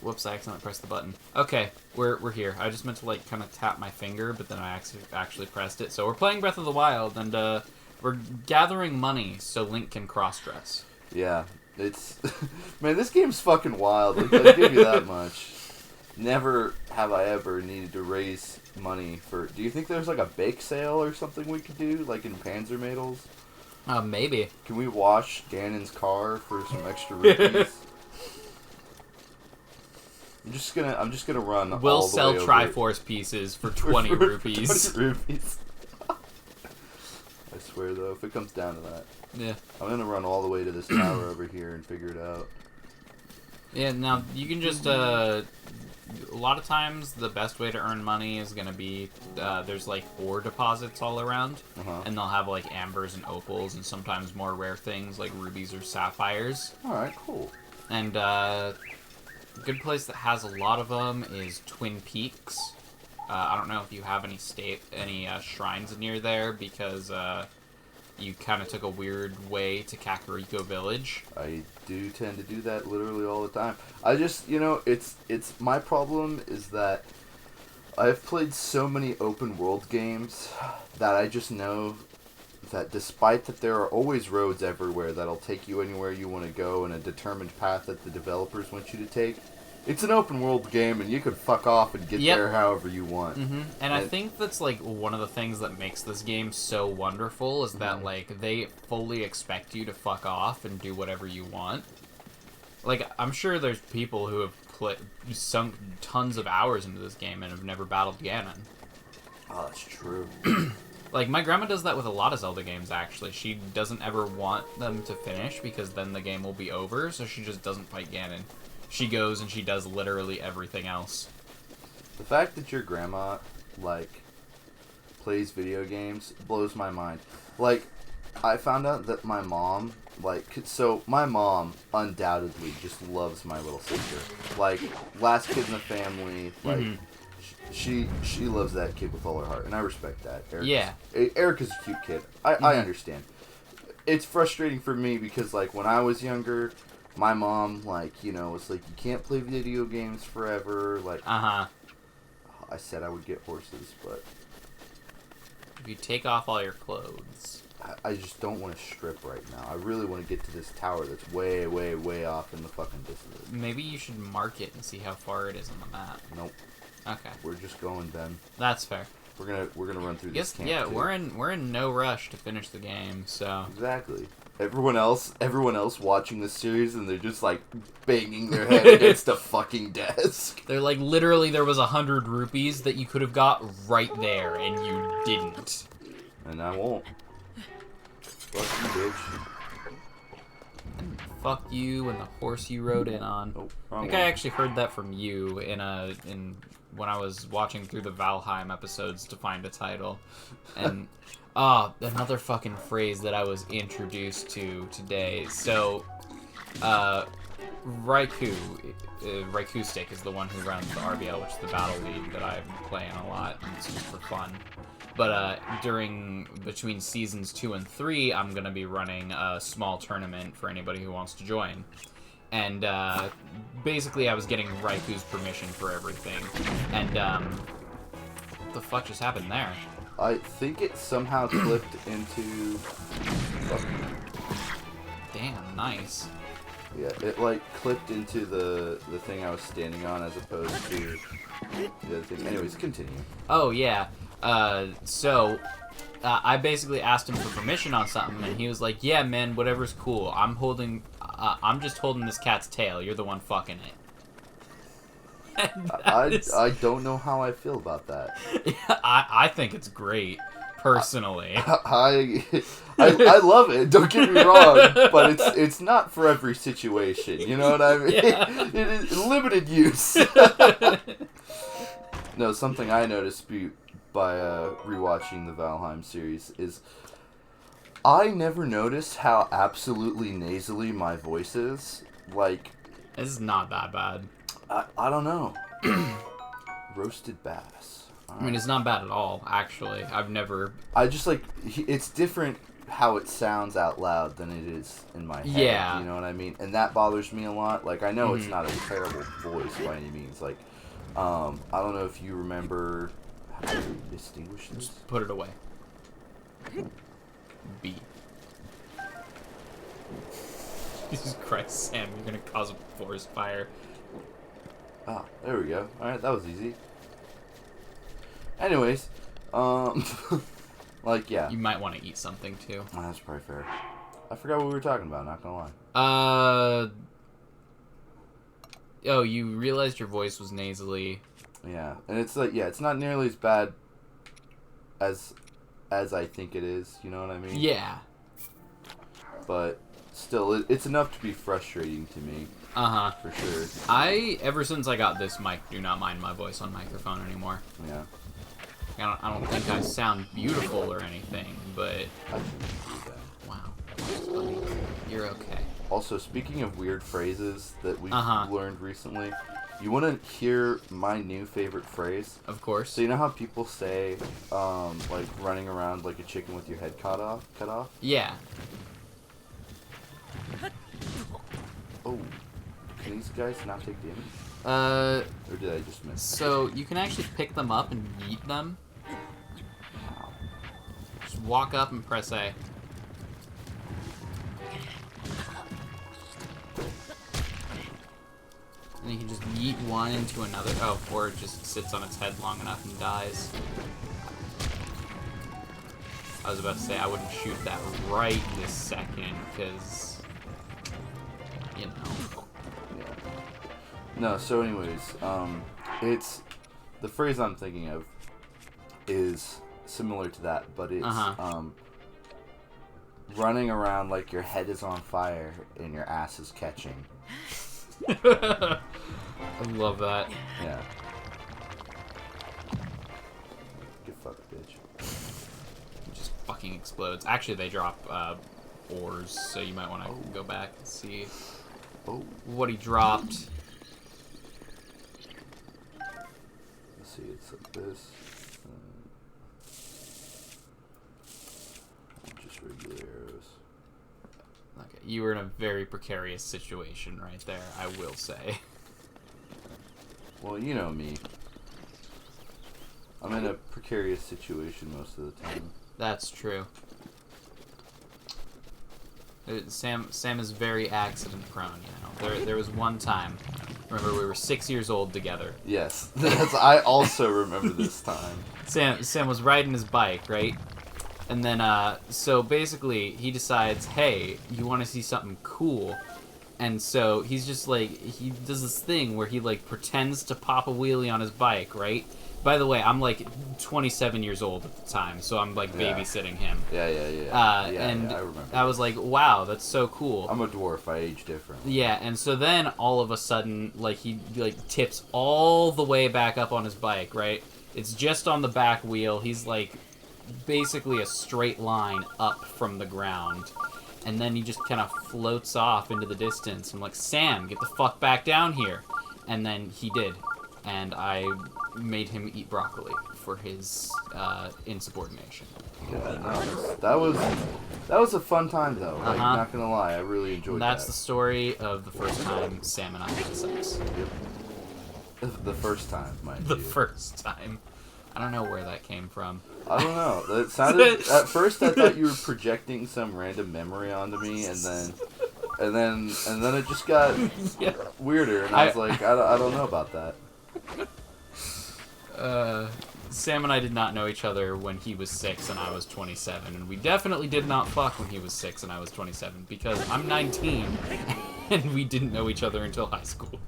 whoops! I accidentally pressed the button. Okay, we're here. I just meant to like kind of tap my finger, but then I actually pressed it. So we're playing Breath of the Wild, and we're gathering money so Link can cross-dress. Yeah, it's man, this game's fucking wild. I'll give you that much. Never have I ever needed to raise money for. Do you think there's like a bake sale or something we could do, like in Panzermädels? Maybe. Can we wash Ganon's car for some extra rupees? I'm just gonna run. We'll all the sell way over Triforce pieces for 20 rupees. 20 rupees. I swear though, if it comes down to that, Yeah. I'm gonna run all the way to this tower over here and figure it out. Yeah. Now you can just a lot of times the best way to earn money is gonna be there's like ore deposits all around, and they'll have like ambers and opals and sometimes more rare things like rubies or sapphires. All right, cool. And a good place that has a lot of them is Twin Peaks. I don't know if you have any shrines near there because you kind of took a weird way to Kakariko Village. I do tend to do that literally all the time. I just, it's my problem is that I've played so many open world games that I just know that despite that there are always roads everywhere that'll take you anywhere you want to go and a determined path that the developers want you to take, it's an open world game and you can fuck off and get there however you want. And I think that's like one of the things that makes this game so wonderful is that like they fully expect you to fuck off and do whatever you want. Like I'm sure there's people who have sunk tons of hours into this game and have never battled Ganon. Oh, that's true. Like my grandma does that with a lot of Zelda games actually. She doesn't ever want them to finish because then the game will be over, so she just doesn't fight Ganon. She goes and she does literally everything else. The fact that your grandma, plays video games blows my mind. Like, I found out that my mom, my mom undoubtedly just loves my little sister. Like, last kid in the family, she loves that kid with all her heart, and I respect that. Erica's a cute kid. I understand. It's frustrating for me because, when I was younger, my mom, was like, you can't play video games forever. I said I would get horses, but if you take off all your clothes. I just don't want to strip right now. I really want to get to this tower that's way, way, way off in the fucking distance. Maybe you should mark it and see how far it is on the map. Nope. Okay. We're just going, Ben. That's fair. We're gonna run through this camp. Yeah, too. we're in no rush to finish the game, so exactly. Everyone else watching this series, and they're just banging their head against a fucking desk. They're literally there was 100 rupees that you could have got right there, and you didn't. And I won't. Fuck you, bitch. And fuck you and the horse you rode in on. Oh, I think I actually heard that from you in when I was watching through the Valheim episodes to find a title, and. Another fucking phrase that I was introduced to today. So, Raikou Stick is the one who runs the RBL, which is the battle league that I've been playing a lot, and it's just for fun. But, between seasons 2 and 3, I'm gonna be running a small tournament for anybody who wants to join. And, basically I was getting Raikou's permission for everything. And, what the fuck just happened there? I think it somehow clipped into... Damn, nice. Yeah, it clipped into the thing I was standing on as opposed to the other thing. Anyways, continue. Oh, yeah. So, I basically asked him for permission on something, and he was like, yeah, man, whatever's cool. I'm just holding this cat's tail. You're the one fucking it. I don't know how I feel about that. Yeah, I think it's great, personally. I love it. Don't get me wrong, but it's not for every situation. You know what I mean? Yeah. It is limited use. No, something I noticed by rewatching the Valheim series is I never noticed how absolutely nasally my voice is. It's not that bad. I don't know. Roasted bass. I mean, it's not bad at all, actually. I just it's different how it sounds out loud than it is in my head. Yeah. You know what I mean? And that bothers me a lot. Like, I know it's Mhm. not a terrible voice by any means. Like, I don't know if you remember how to distinguish this. Just put it away. B. Jesus Christ, Sam, you're gonna cause a forest fire. Ah, there we go. Alright, that was easy. Anyways, like, yeah. You might want to eat something, too. Oh, that's probably fair. I forgot what we were talking about, not gonna lie. Oh, you realized your voice was nasally. Yeah, and it's like, yeah, it's not nearly as bad as I think it is, you know what I mean? Yeah. But still, it's enough to be frustrating to me. Uh-huh. For sure. Ever since I got this mic, do not mind my voice on microphone anymore. Yeah. I don't think I sound beautiful or anything, but... I shouldn't do that. Wow. That's funny. You're okay. Also, speaking of weird phrases that we've Uh-huh. learned recently, you want to hear my new favorite phrase? Of course. So you know how people say, like, running around like a chicken with your head cut off? Yeah. Oh. Can these guys not take damage? Or did I just miss? So you can actually pick them up and yeet them. Wow. Just walk up and press A. And you can just yeet one into another. Oh, or it just sits on its head long enough and dies. I was about to say I wouldn't shoot that right this second, because, you know. Yeah. No, so anyways, it's... The phrase I'm thinking of is similar to that, but it's, running around like your head is on fire and your ass is catching. I love that. Yeah. Get fucked, bitch. It just fucking explodes. Actually, they drop ores, so you might want to go back and see what he dropped. Let's see, it's like this. Just regular arrows. Okay, you were in a very precarious situation right there, I will say. Well, you know me. I'm in a precarious situation most of the time. That's true. Sam is very accident prone, you know. There was one time, remember we were 6 years old together. Yes, I also remember this time. Sam was riding his bike, right? And then, so basically, he decides, hey, you want to see something cool? And so he's just like, he does this thing where he like pretends to pop a wheelie on his bike, right? By the way, I'm like 27 years old at the time, so I'm like babysitting him. Yeah. And I remember. I was like, wow, that's so cool. I'm a dwarf. I age different. Yeah, and so then all of a sudden, like he like tips all the way back up on his bike, right? It's just on the back wheel. He's like basically a straight line up from the ground. And then he just kind of floats off into the distance. I'm like, Sam, get the fuck back down here. And then he did. And I made him eat broccoli for his insubordination. Yeah, that was a fun time though. Like, not gonna lie, I really enjoyed that. That's the story of the first time Sam and I had sex. Yep. The first time, mind The you. first time. I don't know where that came from. I don't know. It sounded at first I thought you were projecting some random memory onto me, and then it just got weirder, and I was like, I don't know about that. Sam and I did not know each other when he was 6 and I was 27, and we definitely did not fuck when he was 6 and I was 27, because I'm 19 and we didn't know each other until high school.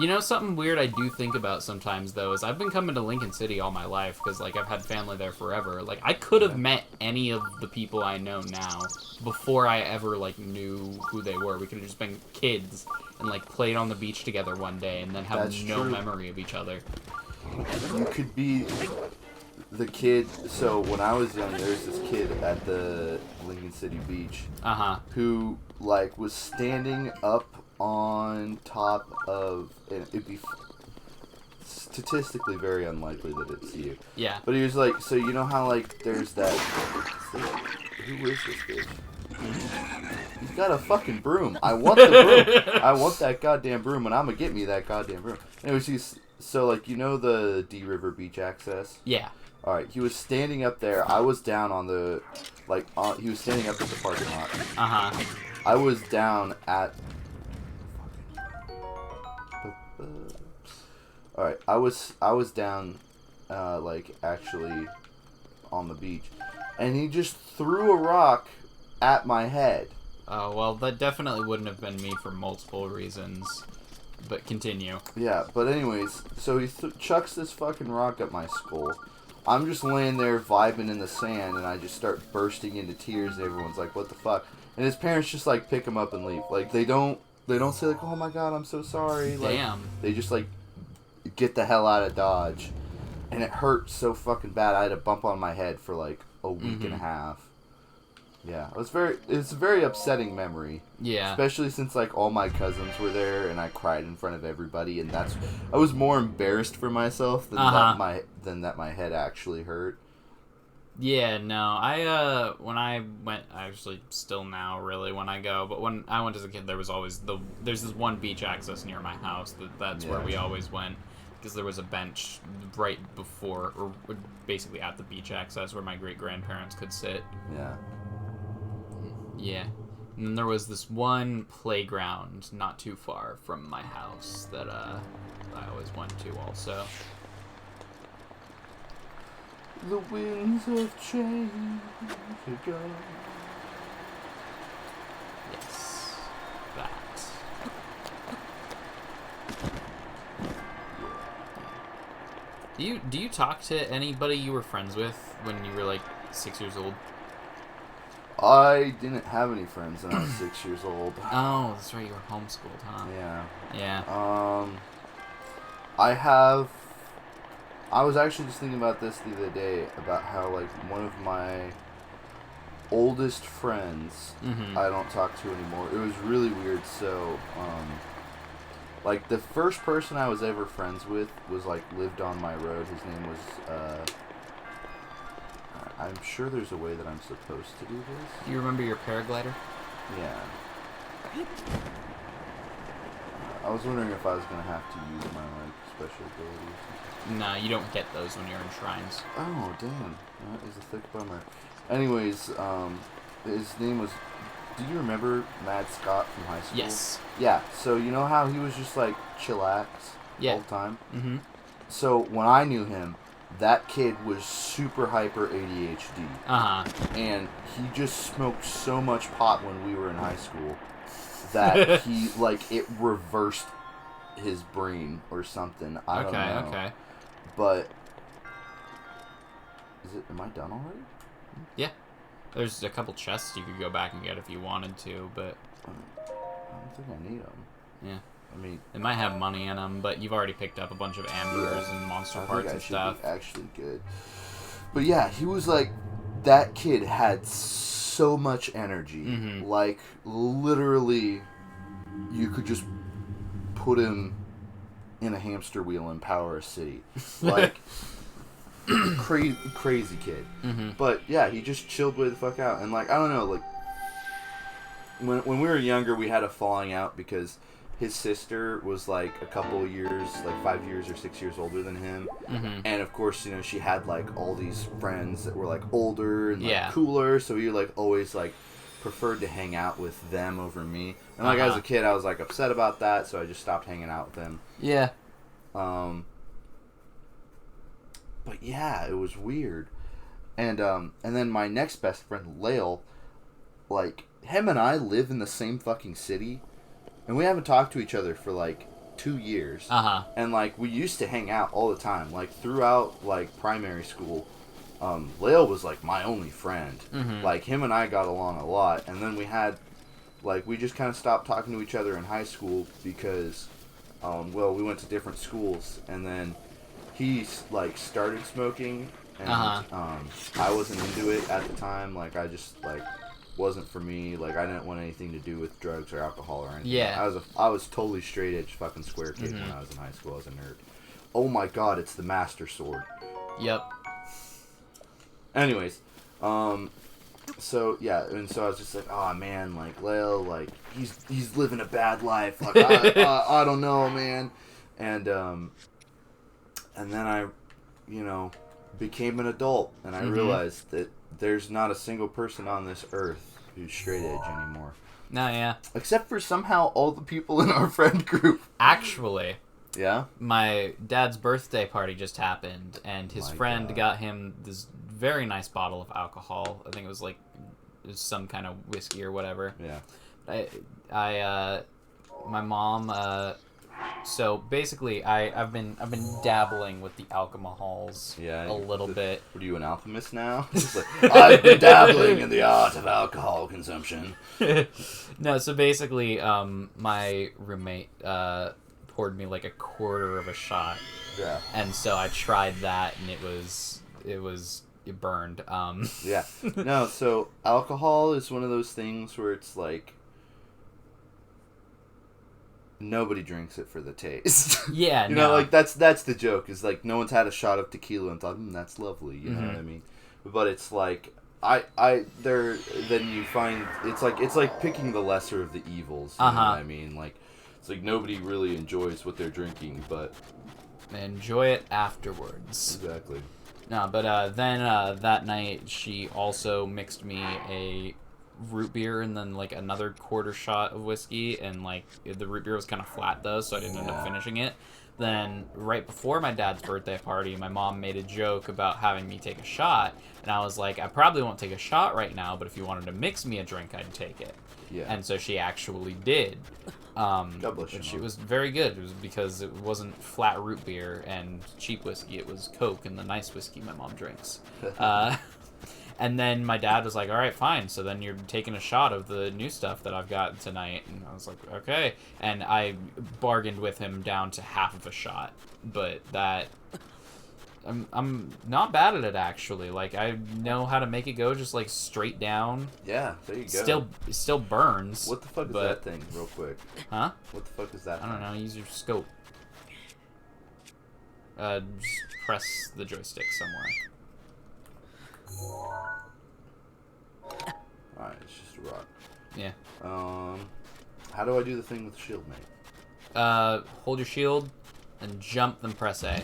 You know, something weird I do think about sometimes, though, is I've been coming to Lincoln City all my life, because, like, I've had family there forever. Like, I could have met any of the people I know now before I ever, like, knew who they were. We could have just been kids and, like, played on the beach together one day and then have That's no true. memory of each other. You could be the kid. So when I was young, there was this kid at the Lincoln City beach who, like, was standing up on top of, and it'd be statistically very unlikely that it's you. Yeah. But he was like, so you know how like there's that. Who is this bitch? He's got a fucking broom. I want the broom. I want that goddamn broom, and I'm gonna get me that goddamn broom. Anyways, so like you know the D River beach access. Yeah. All right, he was standing up there. I was down on the, he was standing up at the parking lot. I was down at. All right, I was down, like actually, on the beach, and he just threw a rock at my head. Oh well, that definitely wouldn't have been me for multiple reasons. But continue. Yeah, but anyways, so he chucks this fucking rock at my skull. I'm just laying there vibing in the sand, and I just start bursting into tears. And everyone's like, "What the fuck?" And his parents just like pick him up and leave. Like they don't say like, "Oh my god, I'm so sorry." Like, damn. They just like get the hell out of Dodge, and it hurt so fucking bad. I had a bump on my head for like a week and a half. Yeah, it's a very upsetting memory. Yeah. Especially since like all my cousins were there and I cried in front of everybody, and I was more embarrassed for myself than that my head actually hurt. Yeah, no, when I went, actually still now really when I go, but when I went as a kid, there was always there's this one beach access near my house that's where we always went, because there was a bench right before, or basically at the beach access where my great-grandparents could sit. Yeah. Yeah. And then there was this one playground not too far from my house that I always went to also. The winds of change ago. Yes. That. Do you talk to anybody you were friends with when you were like 6 years old? I didn't have any friends when I was 6 years old. Oh, that's right, you were homeschooled, huh? Yeah. Yeah. I was actually just thinking about this the other day, about how, like, one of my oldest friends I don't talk to anymore. It was really weird. So, like, the first person I was ever friends with was, like, lived on my road. His name was, I'm sure there's a way that I'm supposed to do this. Do you remember your paraglider? Yeah. I was wondering if I was going to have to use my, like, special abilities. No, you don't get those when you're in shrines. Oh, damn. That is a thick bummer. Anyways, his name was... Do you remember Mad Scott from high school? Yes. Yeah, so you know how he was just, like, chillax all the time? Mm-hmm. So, when I knew him, that kid was super hyper ADHD. Uh-huh. And he just smoked so much pot when we were in high school that he, like, it reversed his brain or something. I don't know. Okay. But, am I done already? Yeah. There's a couple chests you could go back and get if you wanted to, but... I don't think I need them. Yeah. I mean... They might have money in them, but you've already picked up a bunch of ambers and monster parts and stuff. Be actually good. But yeah, he was like... That kid had so much energy. Mm-hmm. Like, literally, you could just put him in a hamster wheel and power a city. Like... crazy kid. Mm-hmm. But yeah, he just chilled way the fuck out. And like, I don't know, like, when we were younger, we had a falling out because his sister was like a couple years, like 5 years or 6 years older than him. Mm-hmm. And of course, you know, she had like all these friends that were like older and like, yeah. cooler, so he like always like preferred to hang out with them over me. And like as a kid, I was like upset about that, so I just stopped hanging out with him. Yeah. But yeah, it was weird. And then my next best friend, Lael, like, him and I live in the same fucking city, and we haven't talked to each other for, like, 2 years. Uh-huh. And, like, we used to hang out all the time. Like, throughout, like, primary school, Lael was, like, my only friend. Mm-hmm. Like, him and I got along a lot. And then we had, like, we just kind of stopped talking to each other in high school because, well, we went to different schools, and then... He, like, started smoking, and I wasn't into it at the time. Like, I just, like, wasn't for me. Like, I didn't want anything to do with drugs or alcohol or anything. Yeah. I was totally straight edge fucking square kid when I was in high school. I was a nerd. oh my god, it's the Master Sword. Yep. Anyways, so yeah, and so I was just like, oh man, like Lale, like he's living a bad life. Like I don't know, man. And then I, became an adult, and I realized that there's not a single person on this earth who's straight edge anymore. No, yeah. Except for somehow all the people in our friend group. Actually. Yeah? My dad's birthday party just happened, and his friend God. got him this very nice bottle of alcohol. I think it was some kind of whiskey or whatever. Yeah. My mom, so basically I've been dabbling with the alcohols a little bit. What are you, an alchemist now? It's like, I've been dabbling in the art of alcohol consumption. No, so basically, my roommate, poured me like a quarter of a shot. Yeah. And so I tried that, and it burned. Yeah. No, so alcohol is one of those things where it's like nobody drinks it for the taste. Yeah, you know, like that's the joke. Is like no one's had a shot of tequila and thought, that's lovely. You know what I mean? But it's like then you find it's like picking the lesser of the evils. You know what I mean? Like it's like nobody really enjoys what they're drinking, but enjoy it afterwards. Exactly. No, but then that night she also mixed me a root beer and then like another quarter shot of whiskey, and like the root beer was kind of flat though, so I didn't end up finishing it. Then right before my dad's birthday party, my mom made a joke about having me take a shot, and I was like, I probably won't take a shot right now, but if you wanted to mix me a drink, I'd take it. Yeah. And so she actually did. God bless you, Which Mom. it was very good. It was because it wasn't flat root beer and cheap whiskey. It was Coke and the nice whiskey my mom drinks. And then my dad was like, all right, fine. So then you're taking a shot of the new stuff that I've got tonight. And I was like, okay. And I bargained with him down to half of a shot. But that... I'm not bad at it, actually. Like, I know how to make it go just, like, straight down. Yeah, there you go. Still burns. What the fuck is that thing, real quick? Huh? What the fuck is that I don't know. Use your scope. Just press the joystick somewhere. Alright, it's just a rock. Yeah. How do I do the thing with the shield, mate? Hold your shield and jump, then press A.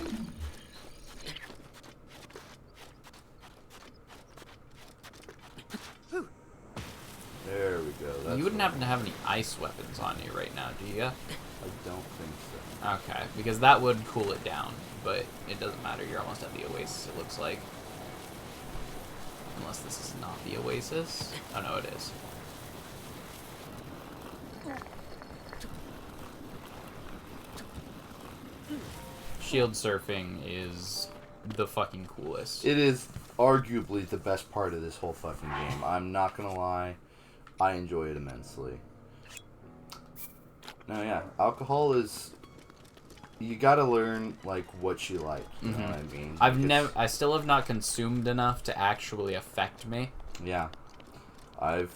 There we go. That's You wouldn't happen to have any ice weapons on you right now, do you? I don't think so. Okay, because that would cool it down, but it doesn't matter. You're almost at the Oasis, it looks like. Unless this is not the Oasis. Oh, no, it is. Shield surfing is the fucking coolest. It is arguably the best part of this whole fucking game. I'm not gonna lie. I enjoy it immensely. No, yeah. Alcohol is... You gotta learn, like, what you like. You know what I mean? I still have not consumed enough to actually affect me. Yeah. I've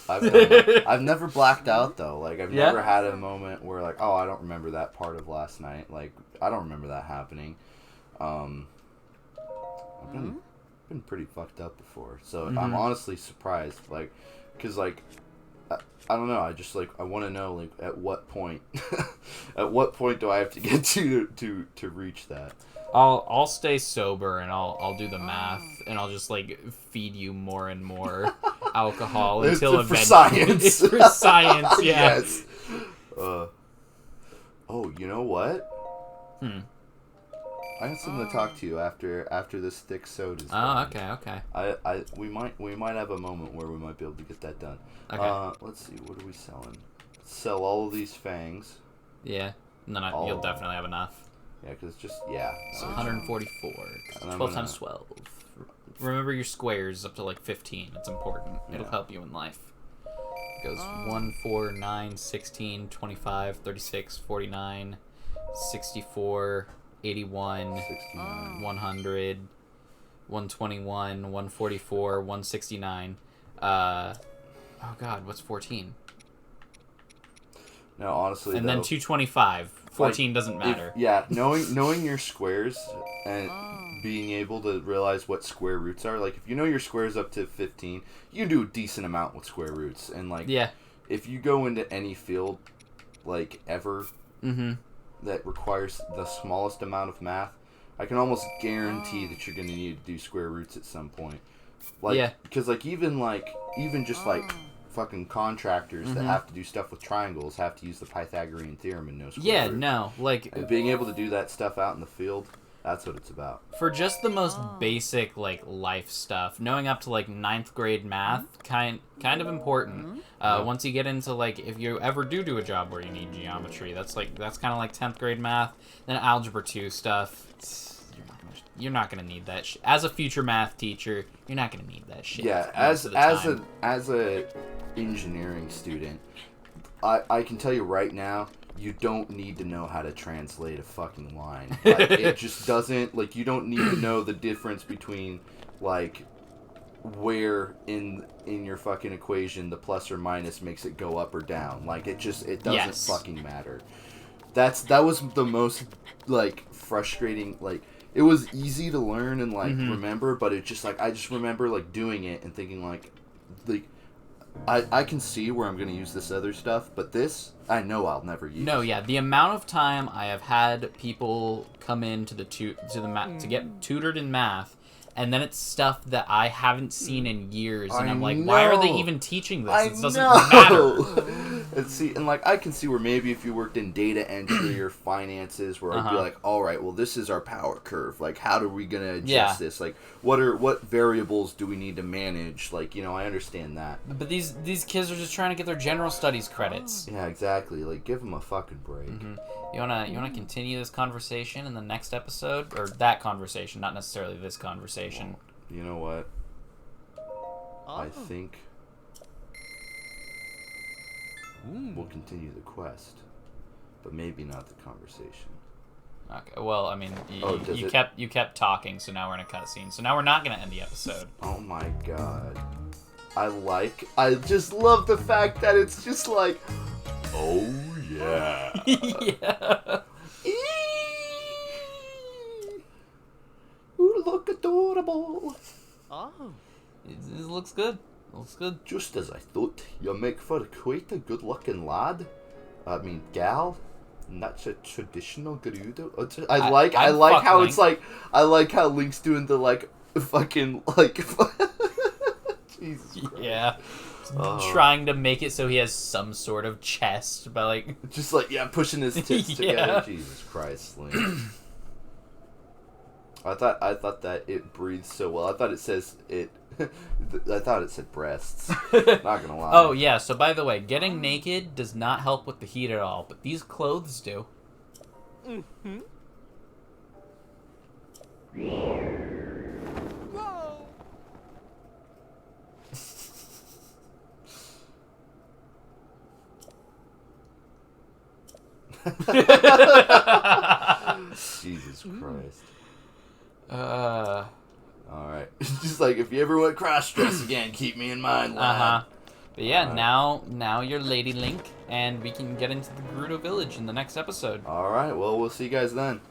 done that. I've never blacked out, though. Like, I've never had a moment where, like, oh, I don't remember that part of last night. Like, I don't remember that happening. I've been pretty fucked up before. So I'm honestly surprised. Like, because, like, I don't know. I just, like, I want to know, like, at what point, at what point do I have to get to reach that? I'll stay sober and I'll do the math and I'll just like feed you more and more alcohol until it's for science. It's for science, yeah. Yes. Oh, you know what? I have something to talk to you after this thick soda's done. Okay. We might have a moment where we might be able to get that done. Okay. Let's see. What are we selling? Sell all of these fangs. Yeah. And then you'll definitely have enough. Yeah, because it's just, yeah. So 144. 12 times 12. Remember your squares up to like 15. It's important. It'll help you in life. It goes 1, 4, 9, 16, 25, 36, 49, 64, 81, 69. 100, 121, 144, 169. Oh god, what's 14? No, honestly, And then 225. 14 doesn't matter. Knowing your squares and being able to realize what square roots are. Like, if you know your squares up to 15, you can do a decent amount with square roots. And, like, if you go into any field, like, ever, that requires the smallest amount of math, I can almost guarantee that you're going to need to do square roots at some point. Like, because, like, even just, like, fucking contractors that have to do stuff with triangles have to use the Pythagorean theorem and know square roots. And being able to do that stuff out in the field, that's what it's about. For just the most basic, like, life stuff, knowing up to, like, 9th grade math, kind of important. Once you get into, like, if you ever do a job where you need geometry, that's kind of like 10th grade math. Then Algebra 2 stuff, you're not gonna need that shit. As a future math teacher, you're not gonna need that shit. Yeah, as a engineering student, I can tell you right now, you don't need to know how to translate a fucking line. Like, it just doesn't, like, you don't need to know the difference between, like, where in your fucking equation the plus or minus makes it go up or down. Like, it doesn't fucking matter. That was the most, like, frustrating, like, it was easy to learn and, like, remember, but it just, like, I just remember, like, doing it and thinking, like, I can see where I'm going to use this other stuff, but this, I know I'll never use. No, yeah, the amount of time I have had people come in to to get tutored in math, and then it's stuff that I haven't seen in years, and I'm like, why are they even teaching this? It doesn't matter. And like, I can see where maybe if you worked in data entry or finances, where I'd be like, all right, well, this is our power curve. Like, how are we gonna adjust this? Like, what variables do we need to manage? Like, you know, I understand that. But these kids are just trying to get their general studies credits. Yeah, exactly. Like, give them a fucking break. You wanna continue this conversation in the next episode, or that conversation, not necessarily this conversation? Well, you know what? I think we'll continue the quest, but maybe not the conversation. Okay. Well, I mean, you kept talking, so now we're in a cutscene. So now we're not gonna end the episode. Oh my god! I just love the fact that it's just like, oh yeah, yeah. Ooh, look adorable. Oh, it looks good. Looks good. Just as I thought, you make for quite a good-looking lad. I mean, gal. And that's a traditional Gerudo. I like how Link. It's like, I like how Link's doing the, like, fucking, like, Jesus Christ. Yeah. Trying to make it so he has some sort of chest by, like... Just, like, pushing his tits together. Jesus Christ, Link. I thought that it breathes so well. I thought it says it... I thought it said breasts. Not gonna lie. Oh, yeah, so by the way, getting naked does not help with the heat at all, but these clothes do. Whoa! Jesus Christ. Alright. Just like, if you ever want cross-dress again, keep me in mind, lad. But yeah, now you're Lady Link, and we can get into the Gerudo Village in the next episode. Alright, well, we'll see you guys then.